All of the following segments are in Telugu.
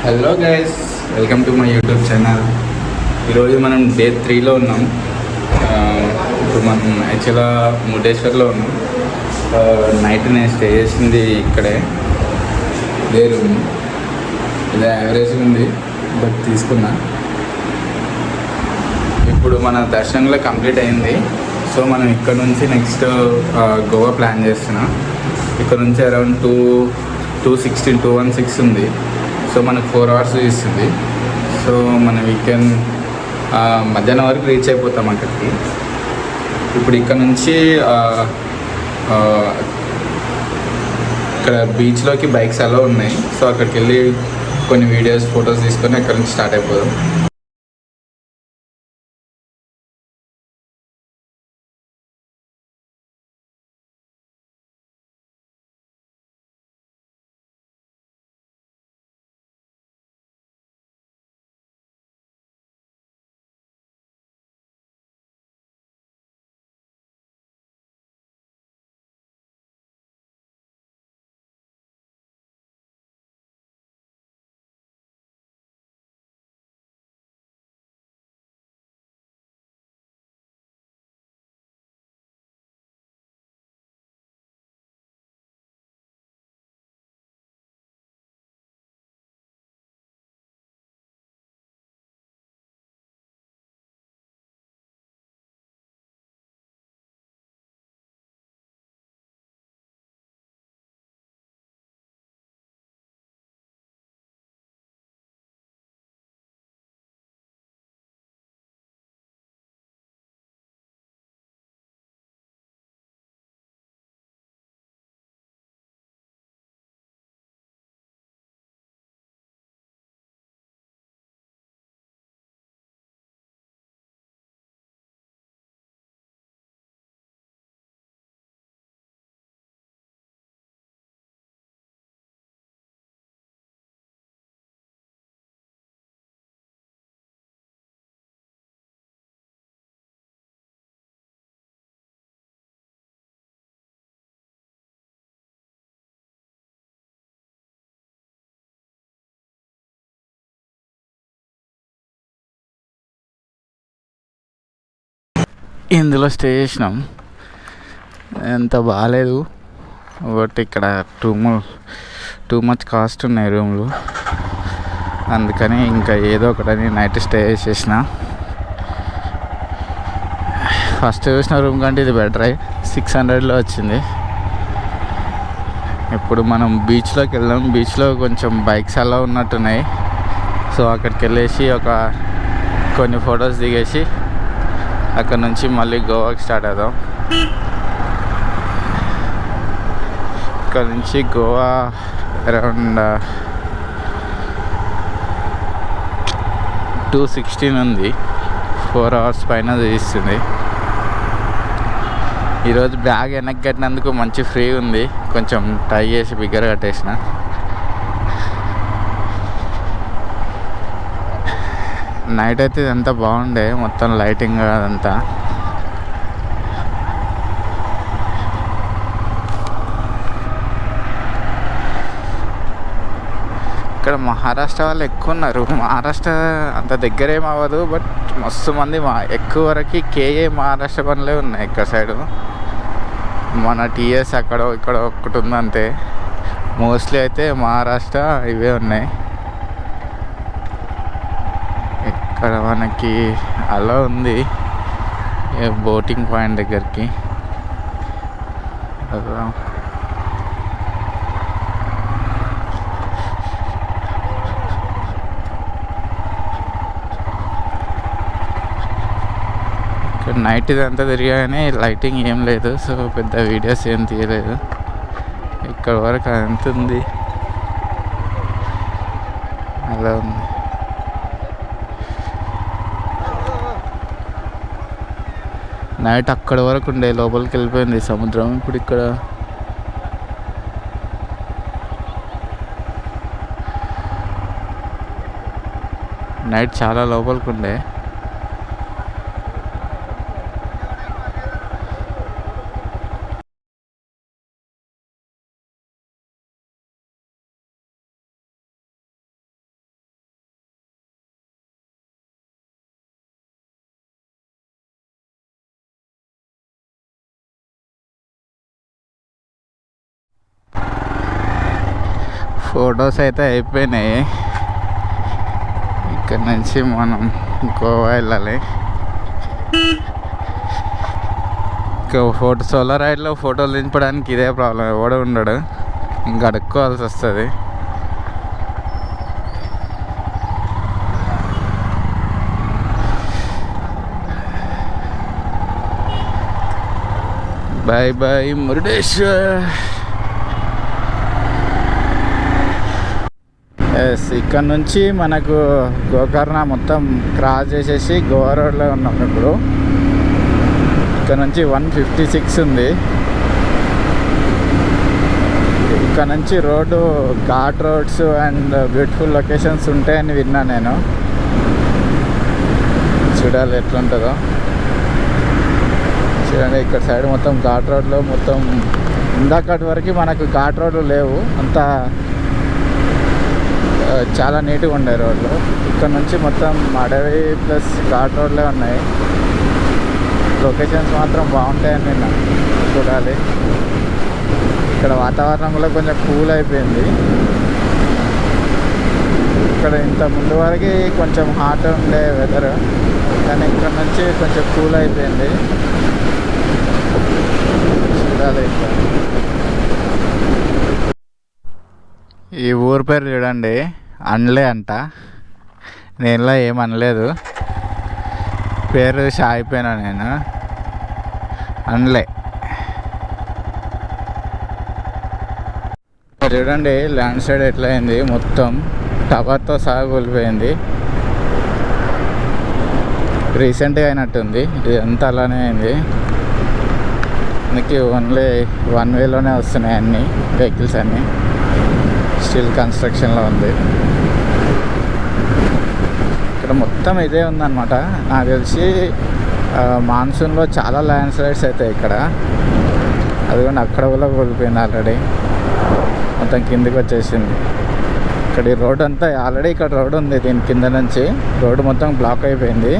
Hello guys, welcome to my YouTube channel. ఈరోజు మనం డే 3లో ఉన్నాం. ఇప్పుడు మనం యాక్చువల్గా మురుడేశ్వర్లో ఉన్నాం. నైట్ నేను స్టే చేసింది ఇక్కడే, ఇదే రూమ్. ఇదే యావరేజ్ ఉంది, బట్ తీసుకున్నా. ఇప్పుడు మన దర్శనంలో కంప్లీట్ అయింది. సో మనం ఇక్కడ నుంచి నెక్స్ట్ గోవా ప్లాన్ చేస్తున్నాం. ఇక్కడ నుంచి అరౌండ్ 216 ఉంది. సో మనకు 4 hours ఇస్తుంది. సో మన వీకెండ్ మధ్యాహ్నం వరకు రీచ్ అయిపోతాం అక్కడికి. ఇప్పుడు ఇక్కడ నుంచి ఇక్కడ బీచ్లోకి బైక్స్ అలా ఉన్నాయి. సో అక్కడికి వెళ్ళి కొన్ని వీడియోస్, ఫొటోస్ తీసుకొని అక్కడ నుంచి స్టార్ట్ అయిపోదాం. ఇందులో స్టే చేసినాం. ఎంత బాగాలేదు, బట్ ఇక్కడ టూ మచ్ కాస్ట్ ఉన్నాయి రూమ్లు. అందుకని ఇంకా ఏదో ఒకటని నైట్ స్టే చేసేసిన. ఫస్ట్ చూసిన రూమ్ కంటే ఇది బెటర్. 600లో వచ్చింది. ఇప్పుడు మనం బీచ్లోకి వెళ్దాం. బీచ్లో కొంచెం బైక్స్ అలా ఉన్నట్టున్నాయి. సో అక్కడికి వెళ్ళేసి కొన్ని ఫొటోస్ దిగేసి అక్కడ నుంచి మళ్ళీ గోవాకి స్టార్ట్ అవుదాం. ఇక్కడ నుంచి గోవా అరౌండ్ 216 ఉంది. 4 hours పైన తీస్తుంది. ఈరోజు బ్యాగ్ వెనక్కి కట్టినందుకు మంచి ఫ్రీ ఉంది. కొంచెం టై చేసి బిగ్గర కట్టేసిన. నైట్ అయితే ఇదంతా బాగుండే, మొత్తం లైటింగ్ అదంతా. ఇక్కడ మహారాష్ట్ర వాళ్ళు ఎక్కువ ఉన్నారు. మహారాష్ట్ర అంత దగ్గరేం అవ్వదు, బట్ మస్తు మంది ఎక్కువ వరకు కేఏ మహారాష్ట్ర పనులే ఉన్నాయి ఇక్కడ సైడు. మన టీఎస్ అక్కడ ఇక్కడ ఒక్కటి ఉంది అంతే. మోస్ట్లీ అయితే మహారాష్ట్ర ఇవే ఉన్నాయి. ఇక్కడ మనకి అలా ఉంది బోటింగ్ పాయింట్ దగ్గరికి. ఇక్కడ నైట్ ఇదంతా తిరిగానే లైటింగ్ ఏం లేదు, సో పెద్ద వీడియోస్ ఏం తీయలేదు. ఇక్కడ వరకు అంత ఉంది, అలా ఉంది. నైట్ అక్కడ వరకు ఉండే, లోపలికి వెళ్ళిపోయింది సముద్రం. ఇప్పుడు ఇక్కడ నైట్ చాలా లోపలికి ఉండే. ఫొటోస్ అయితే అయిపోయినాయి. ఇక్కడ నుంచి మనం గోవా వెళ్ళాలి. సోలార్ రైడ్లో ఫోటోలు దింపడానికి ఇదే ప్రాబ్లం, ఎవడు ఉండడు, ఇంకా అడుక్కోవాల్సి వస్తుంది. Bye bye Murudeshwar. ఎస్, ఇక్కడ నుంచి మనకు గోకర్ణ మొత్తం క్రాస్ చేసేసి గోవా రోడ్లో ఉన్నాం ఇప్పుడు. ఇక్కడ నుంచి 156 ఉంది. ఇక్కడ నుంచి road ghat roads and beautiful locations ఉంటాయని విన్నా నేను. చూడాలి ఎట్లుంటుందో. చూడండి, ఇక్కడ సైడ్ మొత్తం ఘాట్ రోడ్లో మొత్తం ఇందాకటి వరకు మనకు ఘాట్ రోడ్లు లేవు, అంతా చాలా నీట్గా ఉండే రోడ్లు. ఇక్కడ నుంచి మొత్తం అడవి ప్లస్ ఘాట్ రోడ్లే ఉన్నాయి. లొకేషన్స్ మాత్రం బాగుంటాయని నిన్న. చూడాలి. ఇక్కడ వాతావరణం కూడా కొంచెం కూల్ అయిపోయింది. ఇక్కడ ఇంత ముందు వరకు కొంచెం హాట్ ఉండే వెదర్, కానీ ఇక్కడ నుంచి కొంచెం కూల్ అయిపోయింది. చూడాలి. ఈ ఊరి పేరు చూడండి, అనలే అంట. నేనులా ఏం అనలేదు, పేరు అయిపోయినా నేను. అనలే. చూడండి ల్యాండ్ స్లైడ్ ఎట్లా అయింది, మొత్తం టవర్తో సహా కూలిపోయింది. రీసెంట్గా అయినట్టుంది, ఇదంతా అలానే అయింది. మనకి ఓన్లీ 1 వేలోనే వస్తున్నాయి అన్ని వెహికల్స్ అన్నీ. స్టిల్ కన్స్ట్రక్షన్లో ఉంది. ఇక్కడ మొత్తం ఇదే ఉందన్నమాట. నాకు తెలిసి మాన్సూన్లో చాలా ల్యాండ్ స్లైడ్స్ అవుతాయి ఇక్కడ. అదిగోండి అక్కడ కూడా కూలిపోయింది ఆల్రెడీ, మొత్తం కిందికి వచ్చేసింది. ఇక్కడ ఈ రోడ్ అంతా ఆల్రెడీ ఇక్కడ రోడ్ ఉంది, దీని కింద నుంచి రోడ్డు మొత్తం బ్లాక్ అయిపోయింది.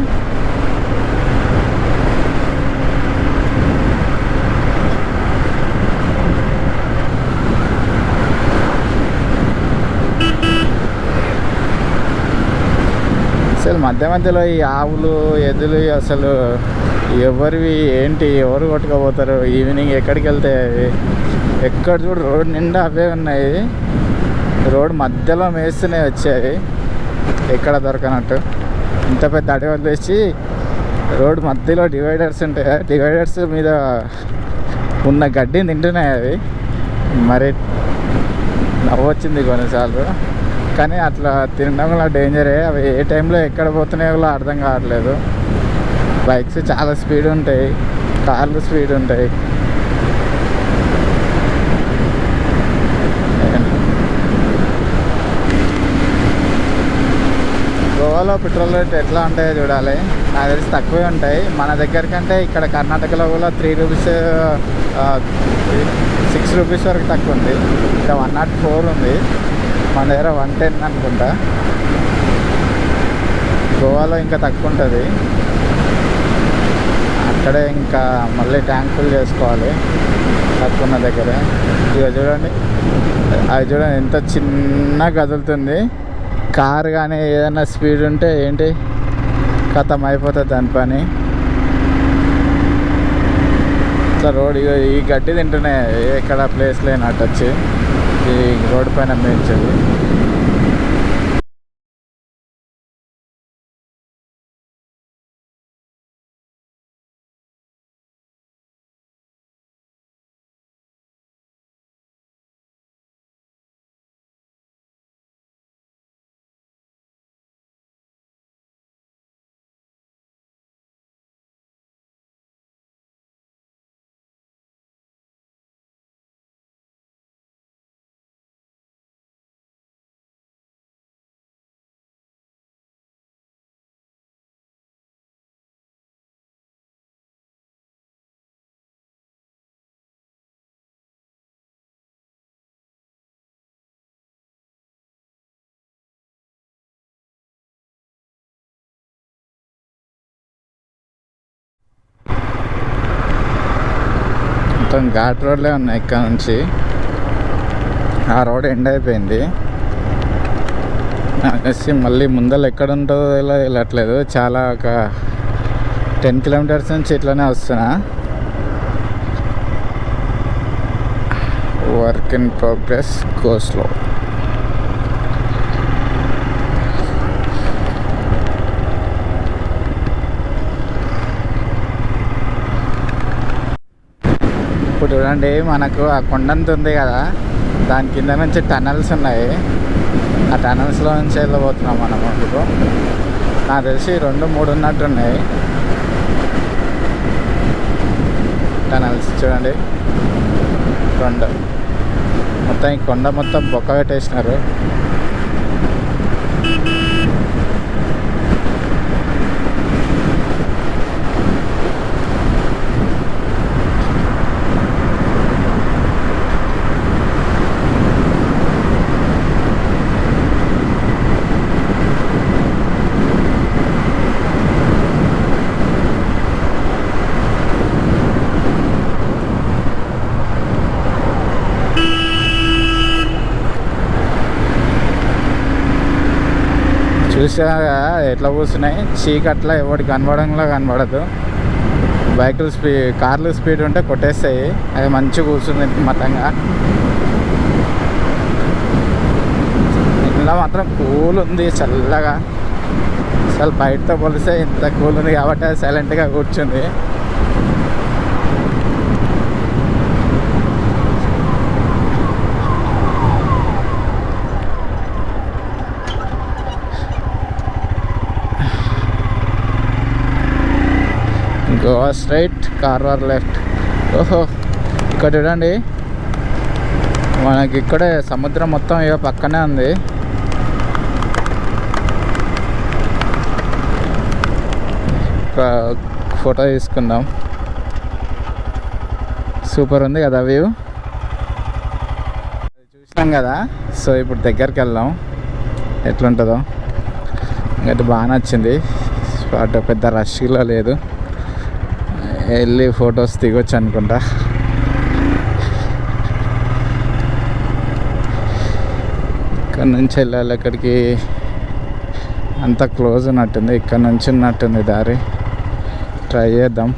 అసలు మధ్య మధ్యలో ఈ ఆవులు ఎద్దులు అసలు ఎవరివి ఏంటి, ఎవరు కొట్టుకోపోతారు, ఈవినింగ్ ఎక్కడికి వెళ్తే అవి ఎక్కడ చూడు రోడ్ నిండా అవే ఉన్నాయి. రోడ్ మధ్యలో మేస్తూనే వచ్చాయి, ఎక్కడ దొరకనట్టు. ఇంత పెద్ద అడవి వదిలేసి రోడ్ మధ్యలో డివైడర్స్ ఉంటాయి, డివైడర్స్ మీద ఉన్న గడ్డిని తింటున్నాయి అవి. మరి నవ్వొచ్చింది కొన్నిసార్లు, కానీ అట్లా తినడం వల్ల డేంజరే. అవి ఏ టైంలో ఎక్కడ పోతున్నాయో కూడా అర్థం కావట్లేదు. బైక్స్ చాలా స్పీడ్ ఉంటాయి, కార్లు స్పీడ్ ఉంటాయి. గోవాలో పెట్రోల్ రేట్ ఎట్లా ఉంటాయో చూడాలి. నాకు తెలిసి తక్కువే ఉంటాయి మన దగ్గర కంటే. ఇక్కడ కర్ణాటకలో కూడా 3 రూపీస్ 6 రూపీస్ వరకు తక్కువ ఉంది. ఇక్కడ 104 ఉంది, మన దగ్గర 110 అనుకుంటా. గోవాలో ఇంకా తక్కువ ఉంటుంది. అక్కడే ఇంకా మళ్ళీ ట్యాంక్ ఫుల్ చేసుకోవాలి తక్కువ ఉన్న దగ్గర. ఇక చూడండి, అది చూడండి ఎంత చిన్న కదులుతుంది. కార్ కానీ ఏదైనా స్పీడ్ ఉంటే ఏంటి ఖతం అయిపోతుంది దాని పని. ఇట్లా రోడ్ ఈ గడ్డి తింటున్నాయి, ఎక్కడ ప్లేస్ లేనట్టు వచ్చి ఈ రోడ్డు పైన మేల్చేది. మొత్తం ఘాట్ రోడ్లే ఉన్నాయి ఇక్కడ నుంచి. ఆ రోడ్ ఎండ్ అయిపోయింది. అనేసి మళ్ళీ ముందర ఎక్కడ ఉంటుందో ఇలా వెళ్ళట్లేదు. చాలా ఒక 10 కిలోమీటర్స్ నుంచి ఇట్లానే వస్తున్నా. Work in progress, go slow. ఇప్పుడు చూడండి, మనకు ఆ కొండంత ఉంది కదా, దాని కింద నుంచి టనల్స్ ఉన్నాయి. ఆ టనల్స్లో నుంచి వెళ్ళబోతున్నాం మనం. ఇప్పుడు నాకు తెలిసి 2-3 ఉన్నట్టున్నాయి టనల్స్. చూడండి 2. మొత్తం ఈ కొండ మొత్తం బొక్క పెట్టేసినారు. చూసా ఎట్లా కూర్చున్నాయి, చీకట్లా ఎవరికి కనబడంలా కనబడదు. కార్లు స్పీడ్ ఉంటే కొట్టేస్తాయి. అది మంచిగా కూర్చుంది మతంగా. ఇంట్లో మాత్రం కూల్ ఉంది, చల్లగా. అసలు బయటతో పోలిస్తే ఇంత కూల్ ఉంది కాబట్టి అది సైలెంట్గా కూర్చుంది. Goa straight, Karwar left. ఓహో, ఇక్కడ చూడండి, మనకి ఇక్కడే సముద్రం మొత్తం ఇక పక్కనే ఉంది. ఫోటో తీసుకుందాం. సూపర్ ఉంది కదా వ్యూ. చూసినాం కదా, సో ఇప్పుడు దగ్గరికి వెళ్దాం ఎట్లుంటుందో. ఇంకైతే బాగా నచ్చింది. స్పాట్ పెద్ద రష్గా లేదు, వెళ్ళి ఫొటోస్ దిగొచ్చు అనుకుంటా. ఇక్కడ నుంచి వెళ్ళాలి అక్కడికి. అంత క్లోజ్ ఉన్నట్టుంది, ఇక్కడ నుంచి ఉన్నట్టుంది దారి. ట్రై చేద్దాం.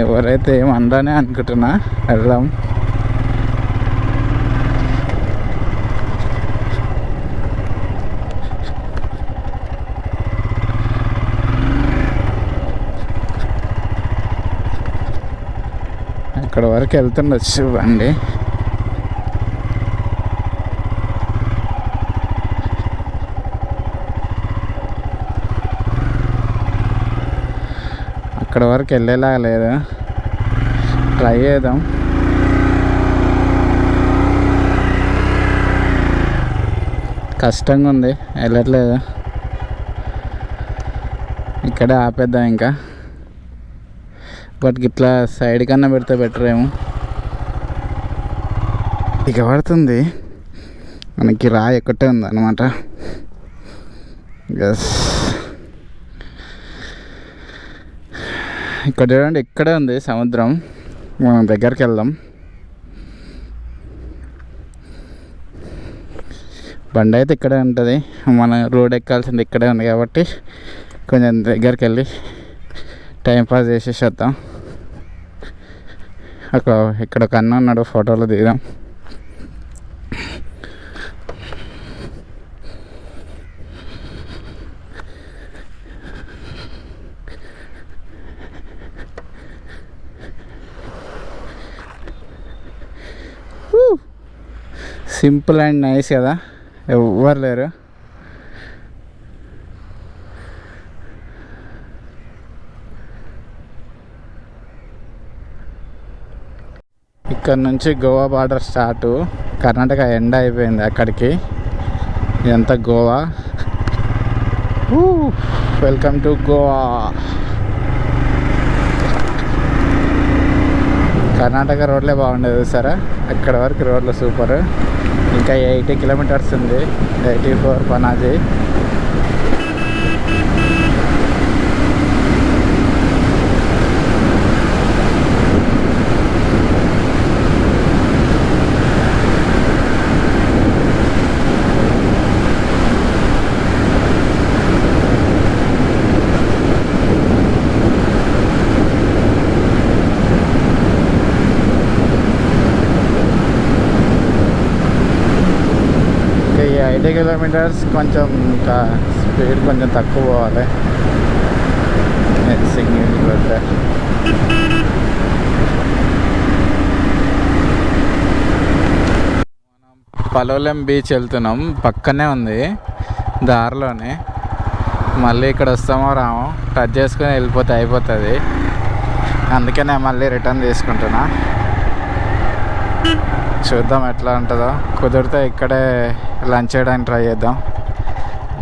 ఎవరైతే ఏమనరానే అనుకుంటున్నా, వెళ్దాం. అక్కడ వరకు వెళ్తుండొచ్చు బండి. అక్కడ వరకు వెళ్ళేలా లేదు, ట్రై చేద్దాం. కష్టంగా ఉంది, వెళ్ళట్లేదు. ఇక్కడే ఆపేద్దాం ఇంకా. బట్ ఇట్లా సైడ్ కన్నా పెడితే బెటర్ ఏమో. ఇక పడుతుంది, మనకి రాయి ఒక్కటే ఉంది అన్నమాట. ఎస్, ఇక్కడ చూడండి, ఇక్కడే ఉంది సముద్రం. మనం దగ్గరికి వెళ్దాం. బండి అయితే ఇక్కడే ఉంటుంది, మన రోడ్ ఎక్కాల్సింది ఇక్కడే ఉంది కాబట్టి కొంచెం దగ్గరికి వెళ్ళి టైంపాస్ చేసేసేద్దాం. ఇక్కడ ఒక అన్న ఉన్నాడు, ఫోటోలు దిగుదాం. సింపుల్ అండ్ నైస్ కదా, ఎవ్వరు లేరు. ఇక్కడ నుంచి Goa border start, Karnataka end అయిపోయింది అక్కడికి. ఇదంతా గోవా. Welcome to Goa. కర్ణాటక రోడ్లే బాగుండేది సరే, అక్కడ వరకు రోడ్లు సూపర్. ఇంకా 80 కిలోమీటర్స్ ఉంది 84 పనాజీ. ఈ 80 కిలోమీటర్స్ కొంచెం ఇంకా స్పీడ్ కొంచెం తక్కువ పోవాలి. సింగిల్ పెడితే మనం పలోలెం బీచ్ వెళ్తున్నాం, పక్కనే ఉంది దారిలోనే. మళ్ళీ ఇక్కడ వస్తామో రామో, టచ్ చేసుకొని వెళ్ళిపోతే అయిపోతుంది. అందుకనే మళ్ళీ రిటర్న్ తీసుకుంటున్నా. చూద్దాం ఎట్లా ఉంటుందో. కుదిరితే ఇక్కడే లంచ్ చేయడానికి ట్రై చేద్దాం.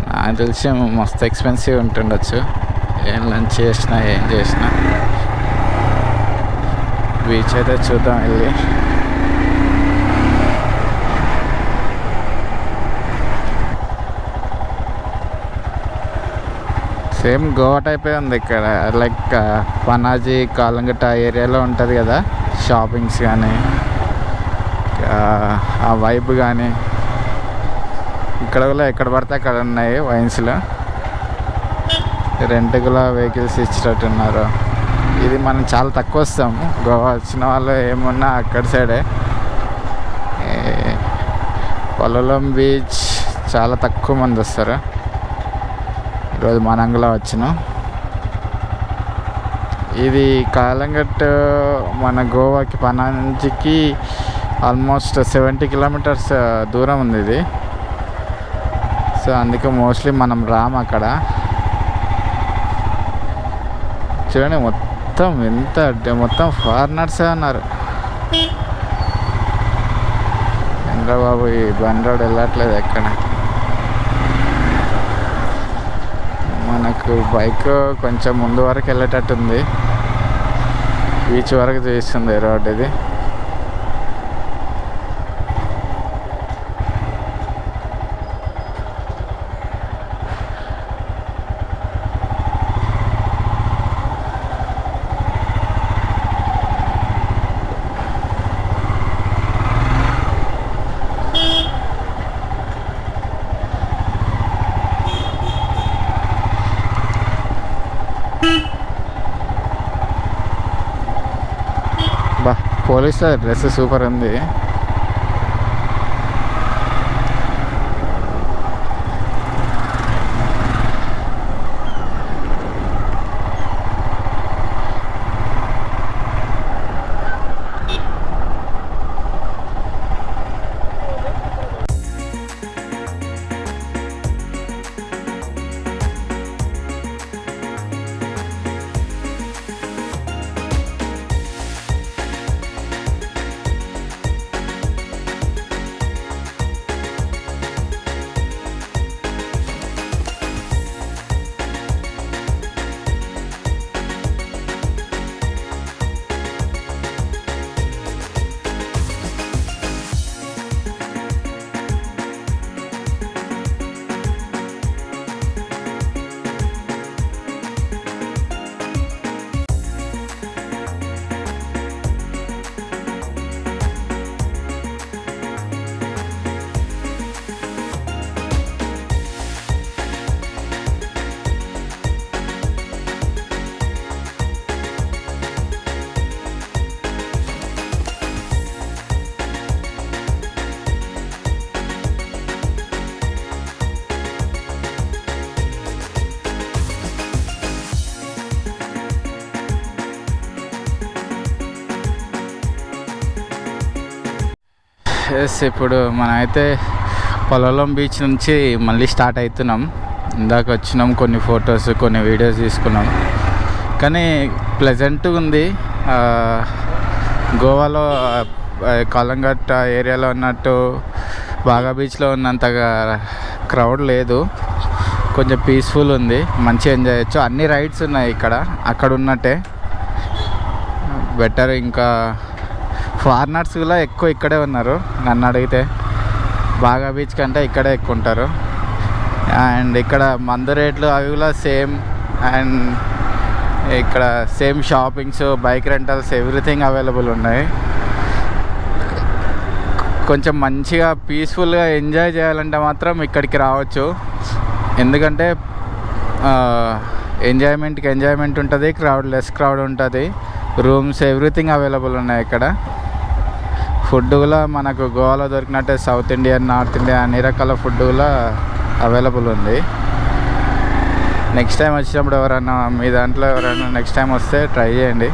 నాకు తెలిసి మస్తు ఎక్స్పెన్సివ్ ఉంటుండొచ్చు ఏం లంచ్ చేసినా ఏం చేసినా. బీచ్ అయితే చూద్దాం వెళ్ళి. సేమ్ గోవా టైపే ఉంది ఇక్కడ. లైక్ పనాజీ కాలంగట్ట ఏరియాలో ఉంటుంది కదా, షాపింగ్స్ కానీ ఆ వైబ్ కానీ. ఇక్కడ కూడా ఎక్కడ పడితే అక్కడ ఉన్నాయి వైన్స్లో. రెంట్కి కూడా వెహికల్స్ ఇచ్చినట్టున్నారు. ఇది మనం చాలా తక్కువ వస్తాము. గోవా వచ్చిన వాళ్ళు ఏమున్నా అక్కడ సైడే. పలోలెం బీచ్ చాలా తక్కువ మంది వస్తారు. ఈరోజు మనంగులా వచ్చినాం. ఇది కాలంగట్ మన గోవాకి పనాజీకి ఆల్మోస్ట్ 70 కిలోమీటర్స్ దూరం ఉంది ఇది. సో అందుకే మోస్ట్లీ మనం రాము అక్కడ. చూడండి మొత్తం మొత్తం ఫారినర్సే ఉన్నారు. ఎంద్ర బాబు ఈ బండి రోడ్ వెళ్ళట్లేదు ఎక్కడ. మనకు బైక్ కొంచెం ముందు వరకు వెళ్ళేటట్టుంది. బీచ్ వరకు చూపిస్తుంది రోడ్ ఇది. బా పోలీస్ డ్రెస్ సూపర్ ఉంది. ఎస్, ఇప్పుడు మనమైతే పలోలెం బీచ్ నుంచి మళ్ళీ స్టార్ట్ అవుతున్నాం. ఇందాక వచ్చినాం, కొన్ని ఫొటోస్ కొన్ని వీడియోస్ తీసుకున్నాం. కానీ ప్లెజెంట్గా ఉంది. గోవాలో కాలంగట్ ఏరియాలో ఉన్నట్టు బాగా బీచ్లో ఉన్నంతగా క్రౌడ్ లేదు. కొంచెం పీస్ఫుల్ ఉంది, మంచిగా ఎంజాయ్ చేయొచ్చు. అన్ని రైడ్స్ ఉన్నాయి ఇక్కడ, అక్కడ ఉన్నట్టే బెటర్. ఇంకా ఫారినర్స్ కూడా ఎక్కువ ఇక్కడే ఉన్నారు నన్ను అడిగితే. బాగా బీచ్ కంటే ఇక్కడే ఎక్కువ ఉంటారు. అండ్ ఇక్కడ మందు రేట్లు అవి కూడా సేమ్. అండ్ ఇక్కడ same shoppings, bike rentals, everything available ఉన్నాయి. కొంచెం మంచిగా పీస్ఫుల్గా ఎంజాయ్ చేయాలంటే మాత్రం ఇక్కడికి రావచ్చు. ఎందుకంటే ఎంజాయ్మెంట్ ఉంటుంది, లెస్ క్రౌడ్ ఉంటుంది, రూమ్స్ ఎవ్రీథింగ్ అవైలబుల్ ఉన్నాయి ఇక్కడ. ఫుడ్ కూడా మనకు గోవాలో దొరికినట్టే సౌత్ ఇండియన్, నార్త్ ఇండియన్ అన్ని రకాల ఫుడ్ కూడా అవైలబుల్ ఉంది. నెక్స్ట్ టైం వచ్చినప్పుడు ఎవరైనా మీ దాంట్లో ఎవరైనా నెక్స్ట్ టైం వస్తే ట్రై చేయండి.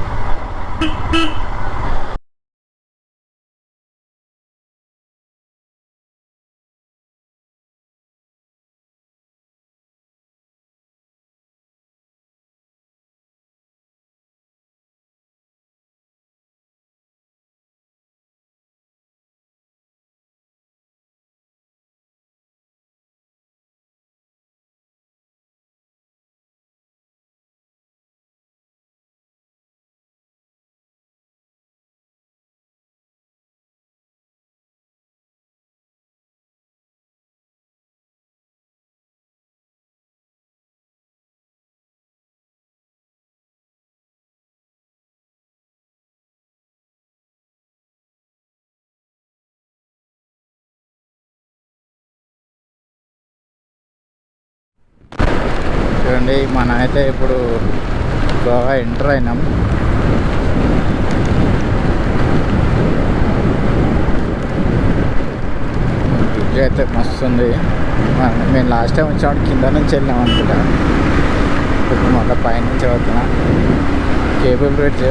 చూడండి, మనం అయితే ఇప్పుడు గోవా ఎంటర్ అయినాం. బ్రిడ్జ్ అయితే మస్తు ఉంది. మేము లాస్ట్ టైం వచ్చినప్పుడు కింద నుంచి వెళ్ళాం అనుకుంటా. ఇప్పుడు మళ్ళీ పైనుంచి వస్తున్నా. Cable bridge